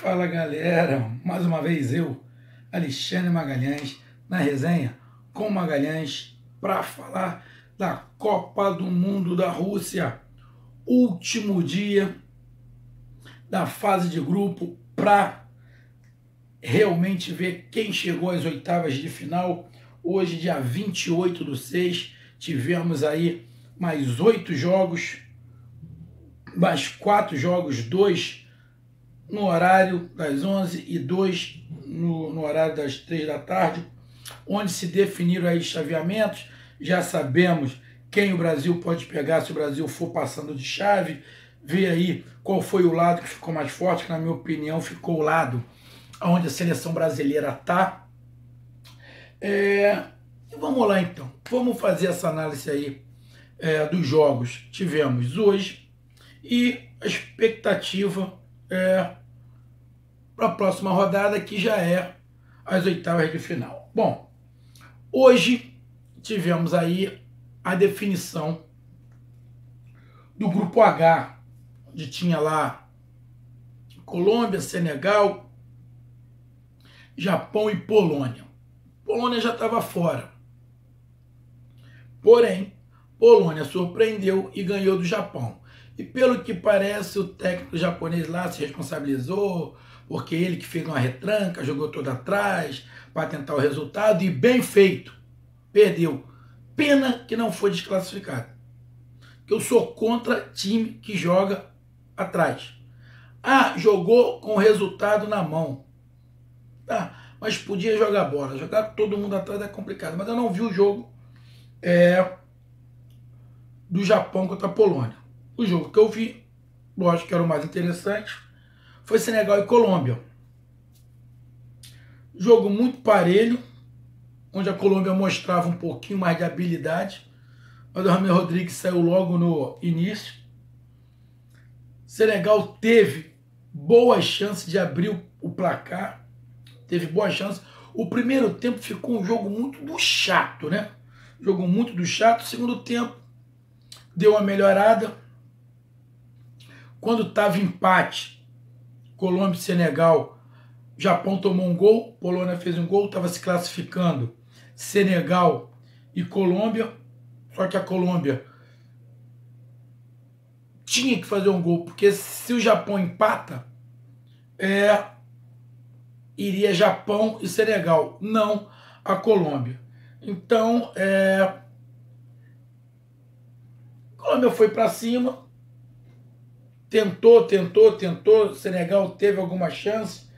Fala galera, mais uma vez eu, Alexandre Magalhães, na resenha com Magalhães para falar da Copa do Mundo da Rússia, último dia da fase de grupo para realmente ver quem chegou às oitavas de final. Hoje, dia 28/6, tivemos aí mais 8 jogos, mais 4 jogos, 2 no horário das 11 e 2 no horário das 3 da tarde, onde se definiram aí chaveamentos. Já sabemos quem o Brasil pode pegar se o Brasil for passando de chave, ver aí qual foi o lado que ficou mais forte, que na minha opinião ficou o lado onde a seleção brasileira está. E vamos lá então, vamos fazer essa análise aí dos jogos que tivemos hoje e a expectativa para a próxima rodada, que já é as oitavas de final. Bom, hoje tivemos aí a definição do grupo H, onde tinha lá Colômbia, Senegal, Japão e Polônia. Polônia já estava fora. Porém, Polônia surpreendeu e ganhou do Japão. E pelo que parece, o técnico japonês lá se responsabilizou, porque ele que fez uma retranca, jogou todo atrás para tentar o resultado, e bem feito, perdeu. Pena que não foi desclassificado. Eu sou contra time que joga atrás. Ah, jogou com o resultado na mão. Tá, mas podia jogar bola. Jogar todo mundo atrás é complicado. Mas eu não vi o jogo do Japão contra a Polônia. O jogo que eu vi, lógico que era o mais interessante, foi Senegal e Colômbia. Jogo muito parelho, onde a Colômbia mostrava um pouquinho mais de habilidade, mas o James Rodrigues saiu logo no início. Senegal teve boas chances de abrir o placar, teve boas chances. O primeiro tempo ficou um jogo muito do chato, né? Jogo muito do chato. O segundo tempo deu uma melhorada. Quando estava empate, Colômbia e Senegal, Japão tomou um gol, Polônia fez um gol, estava se classificando Senegal e Colômbia, só que a Colômbia tinha que fazer um gol, porque se o Japão empata, iria Japão e Senegal, não a Colômbia. Então, a Colômbia foi para cima, tentou, Senegal teve alguma chance,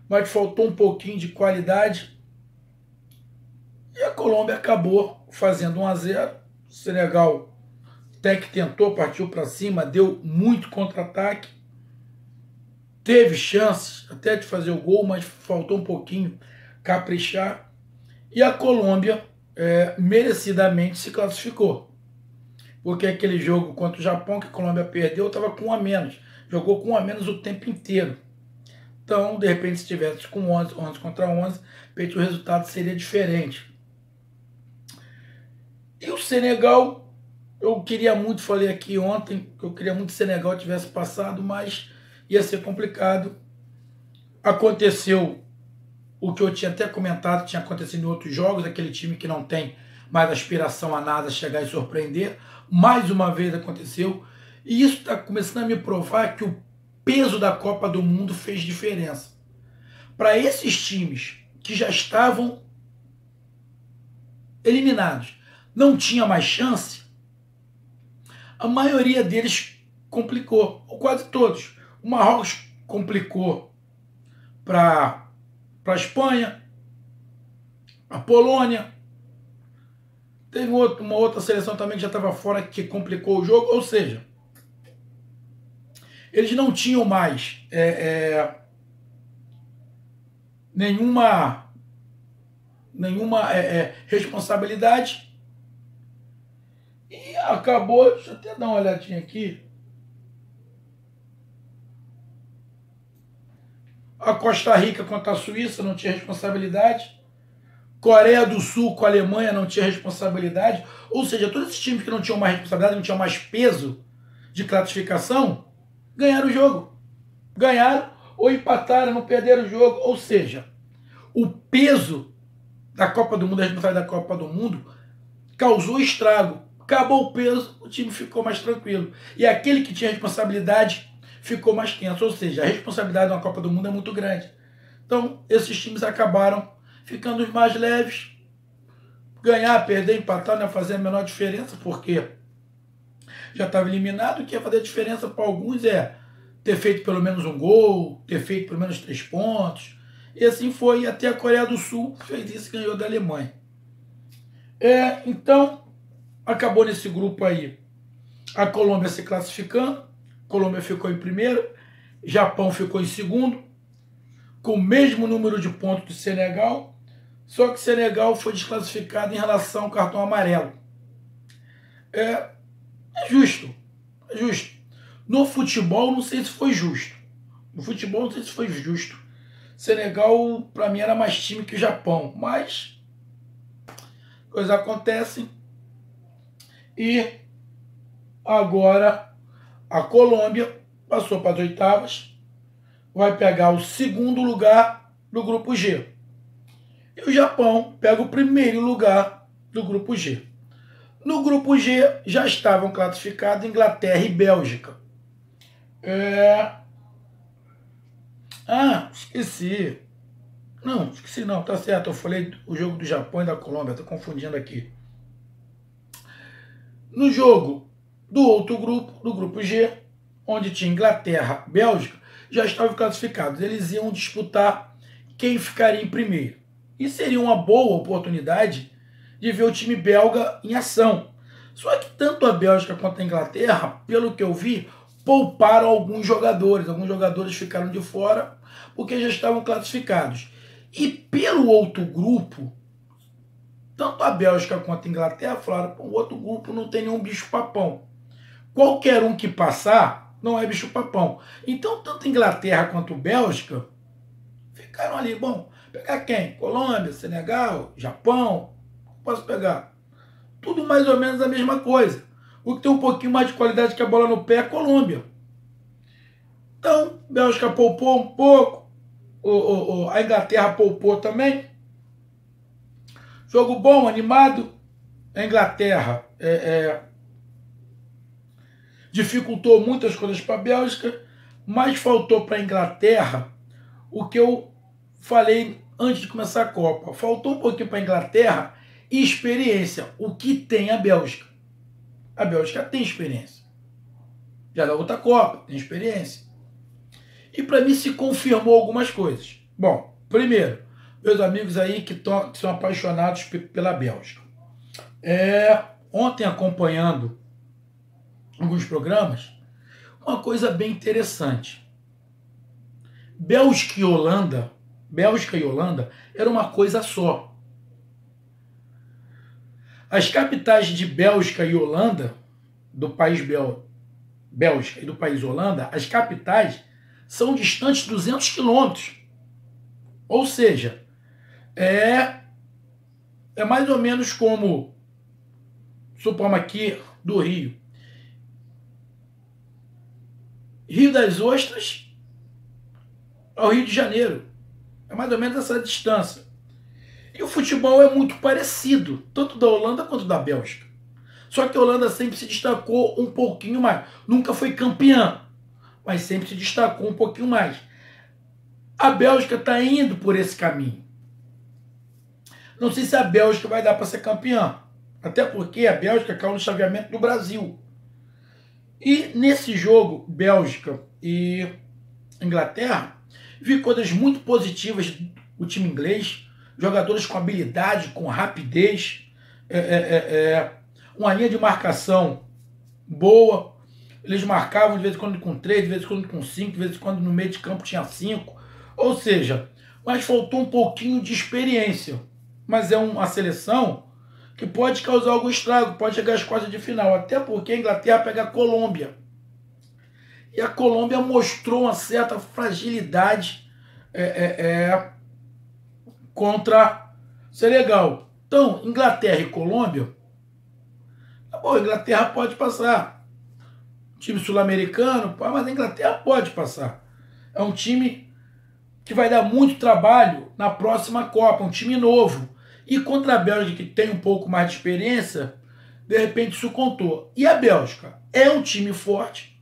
mas faltou um pouquinho de qualidade. E a Colômbia acabou fazendo 1-0. O Senegal até que tentou, partiu para cima, deu muito contra-ataque. Teve chances até de fazer o gol, mas faltou um pouquinho caprichar. E a Colômbia merecidamente se classificou. Porque aquele jogo contra o Japão que a Colômbia perdeu, estava com 1 a menos. Jogou com 1 a menos o tempo inteiro. Então, de repente, se tivesse com 11 contra 11, o resultado seria diferente. E o Senegal, eu queria muito, falei aqui ontem, que eu queria muito que o Senegal tivesse passado, mas ia ser complicado. Aconteceu o que eu tinha até comentado, tinha acontecido em outros jogos, aquele time que não tem mais aspiração a nada, chegar e surpreender. Mais uma vez aconteceu. E isso está começando a me provar que o peso da Copa do Mundo fez diferença. Para esses times que já estavam eliminados, não tinha mais chance, a maioria deles complicou, ou quase todos. O Marrocos complicou para a Espanha, a Polônia. Teve uma outra seleção também que já estava fora, que complicou o jogo. Ou seja, eles não tinham mais nenhuma responsabilidade. E acabou, deixa eu até dar uma olhadinha aqui. A Costa Rica contra a Suíça não tinha responsabilidade. Coreia do Sul com a Alemanha não tinha responsabilidade. Ou seja, todos esses times que não tinham mais responsabilidade, não tinham mais peso de classificação, ganharam o jogo. Ganharam ou empataram, não perderam o jogo. Ou seja, o peso da Copa do Mundo, a responsabilidade da Copa do Mundo, causou estrago. Acabou o peso, o time ficou mais tranquilo. E aquele que tinha responsabilidade ficou mais tenso. Ou seja, a responsabilidade de uma Copa do Mundo é muito grande. Então, esses times acabaram ficando os mais leves. Ganhar, perder, empatar não ia fazer a menor diferença, porque já estava eliminado. O que ia fazer a diferença para alguns é ter feito pelo menos um gol, ter feito pelo menos 3 pontos. E assim foi, até a Coreia do Sul fez isso e ganhou da Alemanha. Então, acabou nesse grupo aí a Colômbia se classificando. Colômbia ficou em primeiro, Japão ficou em segundo, com o mesmo número de pontos do Senegal, só que o Senegal foi desclassificado em relação ao cartão amarelo. É justo, é justo. No futebol, não sei se foi justo. No futebol, não sei se foi justo. Senegal, para mim, era mais time que o Japão, mas coisas acontecem. E agora a Colômbia passou para as oitavas, vai pegar o segundo lugar do grupo G. E o Japão pega o primeiro lugar do grupo G. No grupo G já estavam classificados Inglaterra e Bélgica. Esqueci. Não, esqueci não, tá certo. Eu falei o jogo do Japão e da Colômbia, tô confundindo aqui. No jogo do outro grupo, do grupo G, onde tinha Inglaterra, Bélgica, já estavam classificados. Eles iam disputar quem ficaria em primeiro. E seria uma boa oportunidade de ver o time belga em ação. Só que tanto a Bélgica quanto a Inglaterra, pelo que eu vi, pouparam alguns jogadores. Alguns jogadores ficaram de fora porque já estavam classificados. E pelo outro grupo, tanto a Bélgica quanto a Inglaterra falaram: o outro grupo não tem nenhum bicho-papão. Qualquer um que passar não é bicho-papão. Então, tanto a Inglaterra quanto a Bélgica ficaram ali. Bom, pegar quem? Colômbia, Senegal, Japão. Posso pegar? Tudo mais ou menos a mesma coisa. O que tem um pouquinho mais de qualidade que a bola no pé é a Colômbia. Então, a Bélgica poupou um pouco. A Inglaterra poupou também. Jogo bom, animado. A Inglaterra dificultou muitas coisas para a Bélgica, mas faltou para a Inglaterra o que eu falei antes de começar a Copa. Faltou um pouquinho para a Inglaterra e experiência. O que tem a Bélgica? A Bélgica tem experiência. Já da outra Copa, tem experiência. E para mim se confirmou algumas coisas. Bom, primeiro, meus amigos aí que são apaixonados pela Bélgica. Ontem, acompanhando alguns programas, uma coisa bem interessante. Bélgica e Holanda era uma coisa só. As capitais de Bélgica e Holanda, do país Bélgica e do país Holanda, as capitais são distantes 200 quilômetros. Ou seja, é mais ou menos como, supomos aqui, do Rio. Rio das Ostras ao Rio de Janeiro. É mais ou menos essa distância. E o futebol é muito parecido, tanto da Holanda quanto da Bélgica. Só que a Holanda sempre se destacou um pouquinho mais. Nunca foi campeã, mas sempre se destacou um pouquinho mais. A Bélgica está indo por esse caminho. Não sei se a Bélgica vai dar para ser campeã. Até porque a Bélgica caiu no chaveamento do Brasil. E nesse jogo, Bélgica e Inglaterra, vi coisas muito positivas do time inglês. Jogadores com habilidade, com rapidez. Uma linha de marcação boa. Eles marcavam de vez em quando com 3, de vez em quando com 5, de vez em quando no meio de campo tinha 5. Ou seja, mas faltou um pouquinho de experiência. Mas é uma seleção que pode causar algum estrago, pode chegar às quartas de final. Até porque a Inglaterra pega a Colômbia. E a Colômbia mostrou uma certa fragilidade contra Senegal. Então, Inglaterra e Colômbia, a Inglaterra pode passar. Time sul-americano, mas a Inglaterra pode passar. É um time que vai dar muito trabalho na próxima Copa, um time novo. E contra a Bélgica, que tem um pouco mais de experiência, de repente isso contou. E a Bélgica é um time forte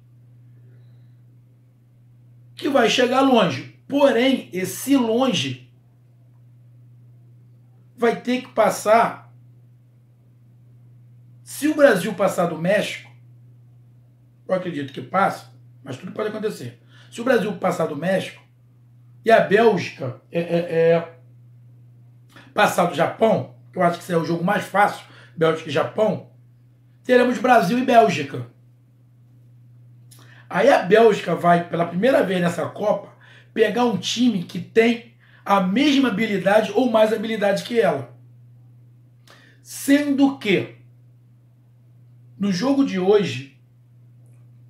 que vai chegar longe. Porém, esse longe vai ter que passar. Se o Brasil passar do México, eu acredito que passa, mas tudo pode acontecer. Se o Brasil passar do México e a Bélgica passar do Japão, que eu acho que esse é o jogo mais fácil, Bélgica e Japão, teremos Brasil e Bélgica. Aí a Bélgica vai, pela primeira vez nessa Copa, pegar um time que tem a mesma habilidade ou mais habilidade que ela. Sendo que, no jogo de hoje,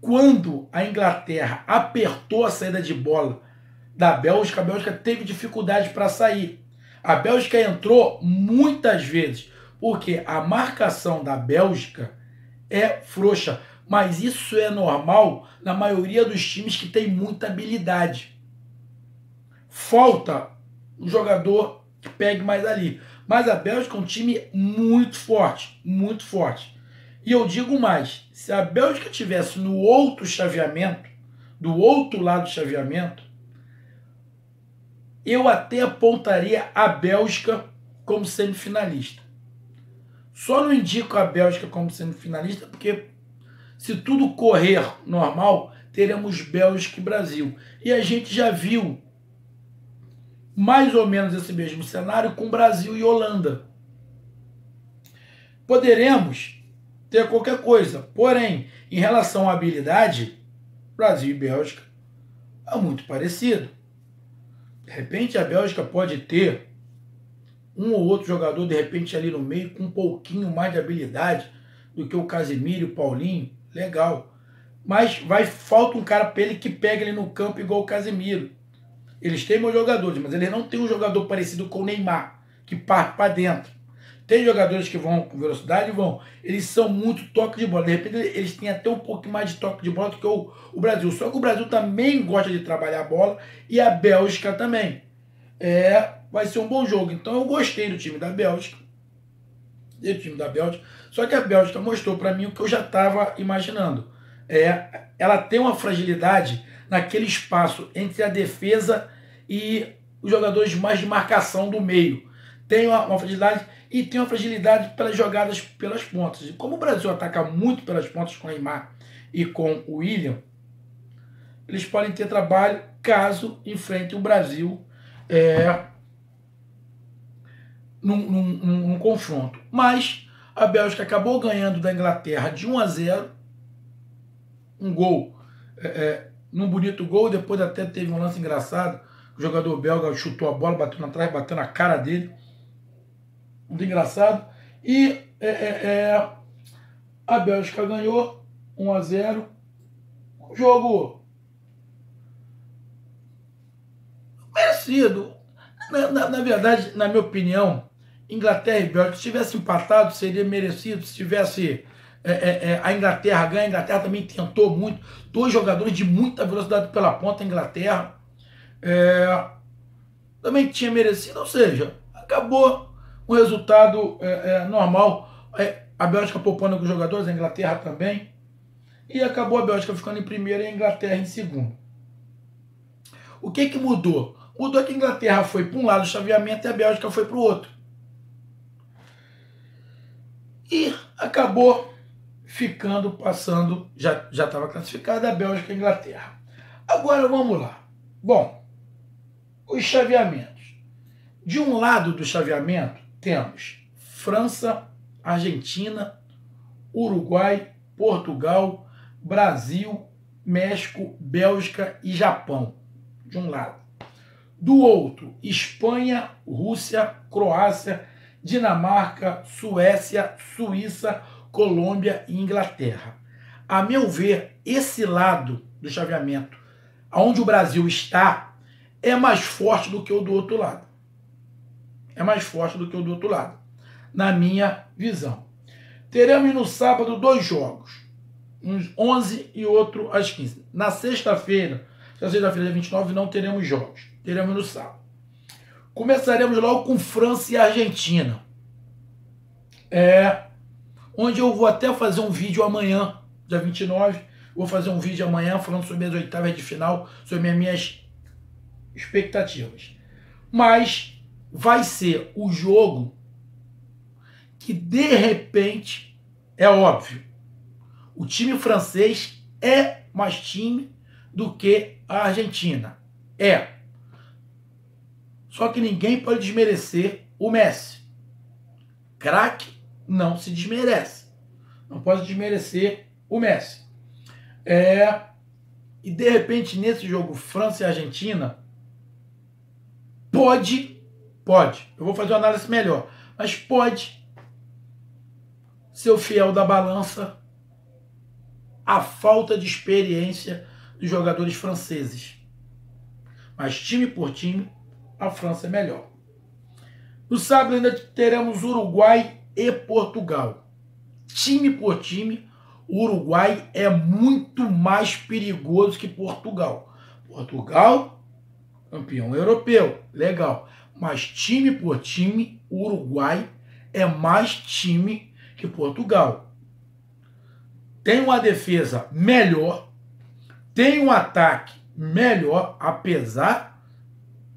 quando a Inglaterra apertou a saída de bola da Bélgica, a Bélgica teve dificuldade para sair. A Bélgica entrou muitas vezes, porque a marcação da Bélgica é frouxa. Mas isso é normal na maioria dos times que tem muita habilidade. Falta um jogador que pegue mais ali. Mas a Bélgica é um time muito forte, muito forte. E eu digo mais, se a Bélgica estivesse no outro chaveamento, do outro lado do chaveamento, eu até apontaria a Bélgica como semifinalista. Só não indico a Bélgica como semifinalista porque, se tudo correr normal, teremos Bélgica e Brasil. E a gente já viu mais ou menos esse mesmo cenário com Brasil e Holanda. Poderemos ter qualquer coisa. Porém, em relação à habilidade, Brasil e Bélgica é muito parecido. De repente, a Bélgica pode ter um ou outro jogador, de repente, ali no meio, com um pouquinho mais de habilidade do que o Casemiro e o Paulinho. Legal. Mas falta um cara para ele que pega ele no campo igual o Casemiro. Eles têm bons jogadores, mas eles não têm um jogador parecido com o Neymar, que parte para dentro. Tem jogadores que vão com velocidade, eles são muito toque de bola. De repente, eles têm até um pouco mais de toque de bola do que o Brasil. Só que o Brasil também gosta de trabalhar a bola e a Bélgica também. Vai ser um bom jogo. Então eu gostei do time da Bélgica. Só que a Bélgica mostrou para mim o que eu já estava imaginando. Ela tem uma fragilidade naquele espaço entre a defesa e os jogadores mais de marcação do meio. Tem uma fragilidade e tem uma fragilidade pelas jogadas pelas pontas. E como o Brasil ataca muito pelas pontas com o Neymar e com o William, eles podem ter trabalho caso enfrente o Brasil num confronto. Mas a Bélgica acabou ganhando da Inglaterra de 1-0, um gol, num bonito gol. Depois até teve um lance engraçado, o jogador belga chutou a bola, bateu na trás, bateu na cara dele, muito engraçado. E a Bélgica ganhou 1-0, um jogo merecido. Na verdade, na minha opinião, Inglaterra e Bélgica, se tivesse empatado, seria merecido. Se tivesse a Inglaterra ganha, a Inglaterra também tentou muito. 2 jogadores de muita velocidade pela ponta, a Inglaterra também tinha merecido. Ou seja, acabou o resultado normal. A Bélgica poupando com os jogadores, a Inglaterra também. E acabou a Bélgica ficando em primeiro e a Inglaterra em segundo. O que mudou? Mudou que a Inglaterra foi para um lado do chaveamento e a Bélgica foi para o outro. E acabou passando, já estava classificada a Bélgica e a Inglaterra. Agora vamos lá. Bom, os chaveamentos. De um lado do chaveamento temos França, Argentina, Uruguai, Portugal, Brasil, México, Bélgica e Japão. De um lado. Do outro, Espanha, Rússia, Croácia, Dinamarca, Suécia, Suíça, Colômbia e Inglaterra. A meu ver, esse lado do chaveamento, onde o Brasil está, é mais forte do que o do outro lado. É mais forte do que o do outro lado, na minha visão. Teremos no sábado 2 jogos, uns 11 e outro às 15. Na sexta-feira, dia 29, não teremos jogos. teremos no sábado. Começaremos logo com França e Argentina. Onde eu vou até fazer um vídeo amanhã, dia 29. Vou fazer um vídeo amanhã falando sobre as oitavas de final, sobre as minhas expectativas. Mas vai ser o jogo que, de repente, é óbvio, o time francês é mais time do que a Argentina. Só que ninguém pode desmerecer o Messi. Craque não se desmerece. Não pode desmerecer o Messi. E de repente, nesse jogo França e Argentina, pode, eu vou fazer uma análise melhor, mas pode ser o fiel da balança a falta de experiência dos jogadores franceses. Mas time por time, a França é melhor. No sábado ainda teremos Uruguai e Portugal. Time por time, o Uruguai é muito mais perigoso que Portugal. Portugal, campeão europeu, legal. Mas time por time, o Uruguai é mais time que Portugal. Tem uma defesa melhor, tem um ataque melhor, apesar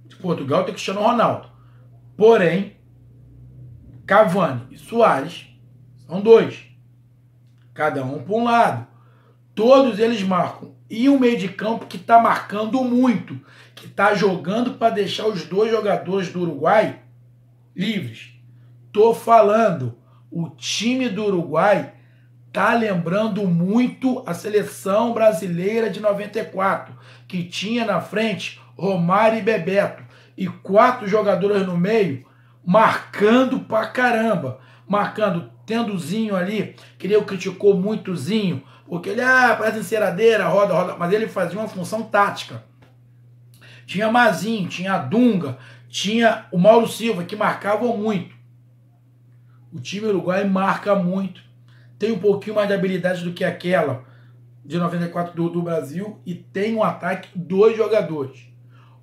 de Portugal ter Cristiano Ronaldo. Porém, Cavani e Suárez são dois. Cada um para um lado. Todos eles marcam. E o meio de campo que está marcando muito. Que está jogando para deixar os dois jogadores do Uruguai livres. Tô falando. O time do Uruguai tá lembrando muito a seleção brasileira de 94. Que tinha na frente Romário e Bebeto. E 4 jogadores no meio marcando pra caramba. Marcando, tendo o Zinho ali, que ele criticou muito o Zinho, porque ele, parece enceradeira, roda, mas ele fazia uma função tática. Tinha Mazinho, tinha Dunga, tinha o Mauro Silva, que marcavam muito. O time uruguai marca muito, tem um pouquinho mais de habilidade do que aquela de 94 do Brasil, e tem um ataque, 2 jogadores.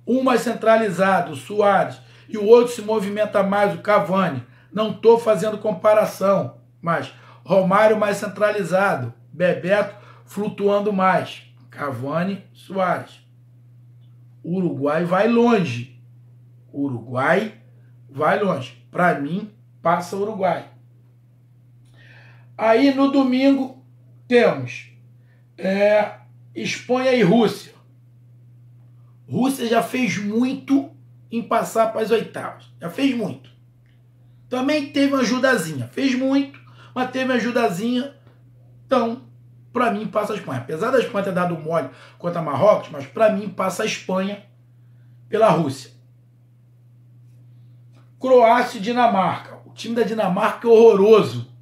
Um mais centralizado, o Suárez, e o outro se movimenta mais, o Cavani. Não estou fazendo comparação, mas Romário mais centralizado, Bebeto flutuando mais, Cavani, Suárez. O Uruguai vai longe. O Uruguai vai longe. Para mim, passa o Uruguai. Aí no domingo temos Espanha e Rússia. Rússia já fez muito em passar para as oitavas. Já fez muito. Também teve uma ajudazinha. Fez muito, mas teve uma ajudazinha. Então, para mim, passa a Espanha. Apesar da Espanha ter dado mole contra Marrocos, mas para mim, passa a Espanha pela Rússia. Croácia e Dinamarca. O time da Dinamarca é horroroso.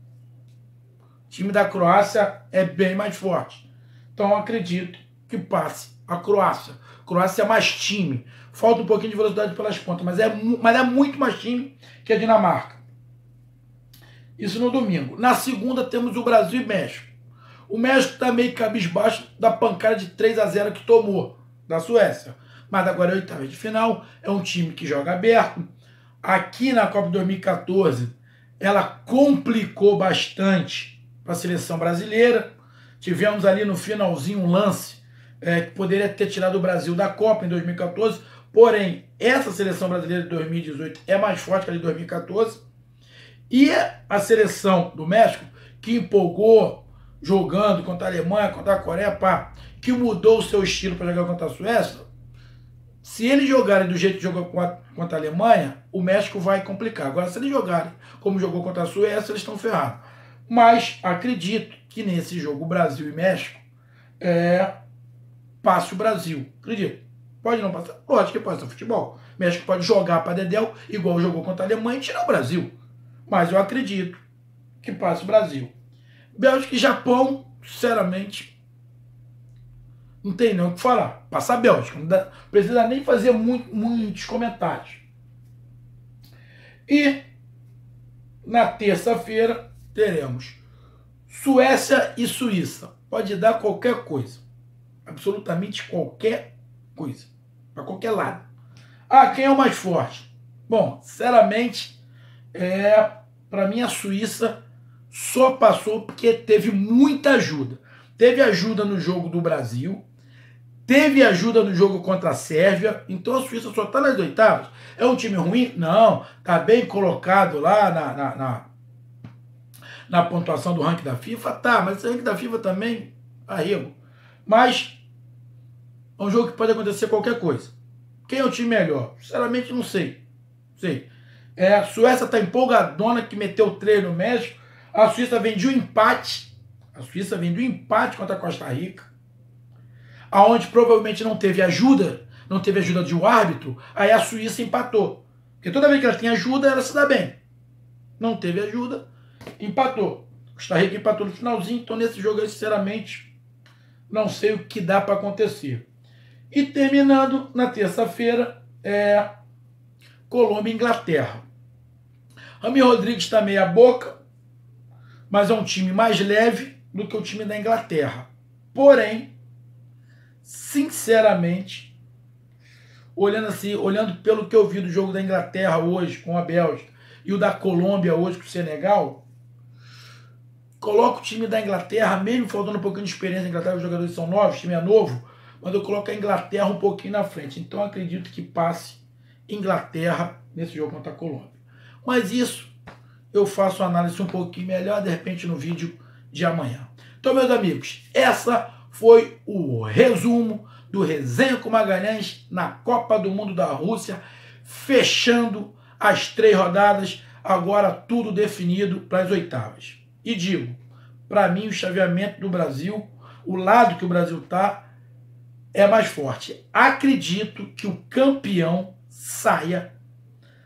O time da Croácia é bem mais forte. Então, eu acredito que passe a Croácia. Croácia é mais time. Falta um pouquinho de velocidade pelas pontas, mas é muito mais time que a Dinamarca. Isso no domingo. Na segunda temos o Brasil e México. O México está meio cabisbaixo da pancada de 3-0 que tomou da Suécia. Mas agora é oitava de final. É um time que joga aberto. Aqui na Copa de 2014, ela complicou bastante para a seleção brasileira. Tivemos ali no finalzinho um lance que poderia ter tirado o Brasil da Copa em 2014. Porém, essa seleção brasileira de 2018 é mais forte que a de 2014. E a seleção do México, que empolgou jogando contra a Alemanha, contra a Coreia, que mudou o seu estilo para jogar contra a Suécia, se eles jogarem do jeito que jogou contra a Alemanha, o México vai complicar. Agora, se eles jogarem como jogou contra a Suécia, eles estão ferrados. Mas acredito que nesse jogo Brasil e México passe o Brasil. Acredito. Pode não passar? Lógico que pode ser futebol. O México pode jogar para dedéu, igual jogou contra a Alemanha, e tirar o Brasil. Mas eu acredito que passe o Brasil. Bélgica e Japão, sinceramente, não tem nem o que falar. Passa a Bélgica. Não precisa nem fazer muitos comentários. E na terça-feira teremos Suécia e Suíça. Pode dar qualquer coisa. Absolutamente qualquer coisa. Para qualquer lado. Ah, quem é o mais forte? Bom, sinceramente, para mim a Suíça só passou porque teve muita ajuda. Teve ajuda no jogo do Brasil, teve ajuda no jogo contra a Sérvia, então a Suíça só está nas oitavas. É um time ruim? Não, está bem colocado lá na pontuação do ranking da FIFA, tá, mas esse ranking da FIFA também, arrego. Mas é um jogo que pode acontecer qualquer coisa. Quem é o time melhor? Sinceramente, não sei. A Suécia está empolgadona, que meteu 3 no México. A Suíça vem de um empate. A Suíça vem de um empate contra a Costa Rica, aonde provavelmente não teve ajuda de um árbitro, aí a Suíça empatou. Porque toda vez que ela tem ajuda, ela se dá bem. Não teve ajuda, empatou. Costa Rica empatou no finalzinho, então nesse jogo eu sinceramente não sei o que dá para acontecer. E terminando na terça-feira, Colômbia e Inglaterra. Rami Rodrigues está meia boca, mas é um time mais leve do que o time da Inglaterra. Porém, sinceramente, olhando pelo que eu vi do jogo da Inglaterra hoje com a Bélgica e o da Colômbia hoje com o Senegal, coloco o time da Inglaterra, mesmo faltando um pouquinho de experiência na Inglaterra, os jogadores são novos, o time é novo, mas eu coloco a Inglaterra um pouquinho na frente. Então acredito que passe Inglaterra nesse jogo contra a Colômbia. Mas isso eu faço análise um pouquinho melhor, de repente, no vídeo de amanhã. Então, meus amigos, essa foi o resumo do Resenha com Magalhães na Copa do Mundo da Rússia, fechando as 3 rodadas, agora tudo definido para as oitavas. E digo, para mim o chaveamento do Brasil, o lado que o Brasil está, é mais forte. Acredito que o campeão saia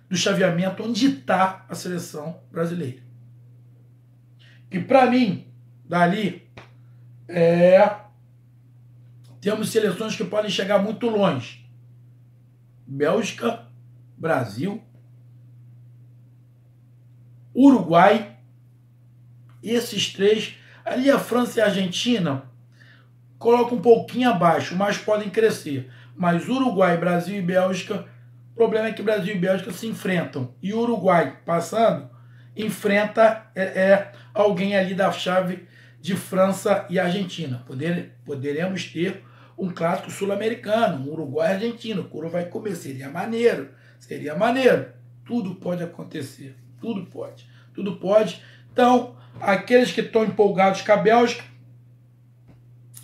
do chaveamento onde está a seleção brasileira. E para mim, dali, temos seleções que podem chegar muito longe. Bélgica, Brasil, Uruguai, esses 3. Ali a França e a Argentina colocam um pouquinho abaixo, mas podem crescer. Mas Uruguai, Brasil e Bélgica, o problema é que Brasil e Bélgica se enfrentam. E o Uruguai, passando, enfrenta alguém ali da chave de França e Argentina. Poderemos ter um clássico sul-americano, um Uruguai e Argentina. O Coro vai comer, seria maneiro. Tudo pode acontecer, tudo pode. Então, aqueles que estão empolgados com a Bélgica,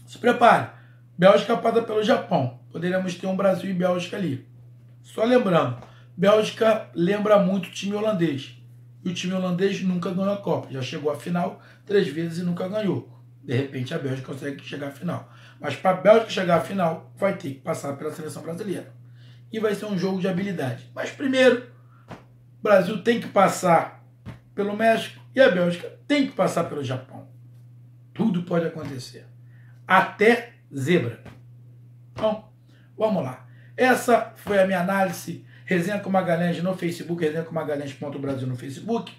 se prepare. Bélgica passa pelo Japão. Poderemos ter um Brasil e Bélgica ali. Só lembrando, Bélgica lembra muito o time holandês. E o time holandês nunca ganhou a Copa. Já chegou à final 3 vezes e nunca ganhou. De repente a Bélgica consegue chegar à final. Mas para a Bélgica chegar à final, vai ter que passar pela seleção brasileira. E vai ser um jogo de habilidade. Mas primeiro, o Brasil tem que passar pelo México e a Bélgica tem que passar pelo Japão. Tudo pode acontecer. Até zebra. Então, vamos lá. Essa foi a minha análise. Resenha com Magalhães no Facebook, resenha com Magalhães.Brasil no Facebook.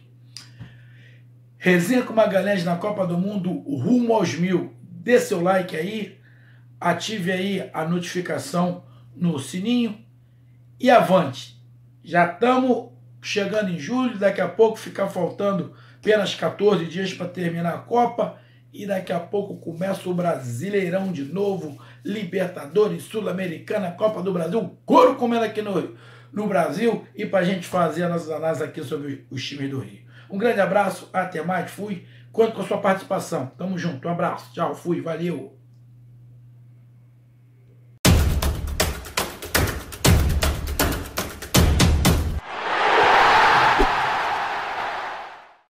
Resenha com Magalhães na Copa do Mundo rumo aos 1000. Dê seu like aí, ative aí a notificação no sininho e avante. Já estamos chegando em julho, daqui a pouco fica faltando apenas 14 dias para terminar a Copa. E daqui a pouco começa o Brasileirão de novo, Libertadores, Sul-Americana, Copa do Brasil, couro comendo aqui no Brasil e para a gente fazer as nossas análises aqui sobre os times do Rio. Um grande abraço, até mais, fui. Conto com a sua participação. Tamo junto, um abraço, tchau, fui, valeu.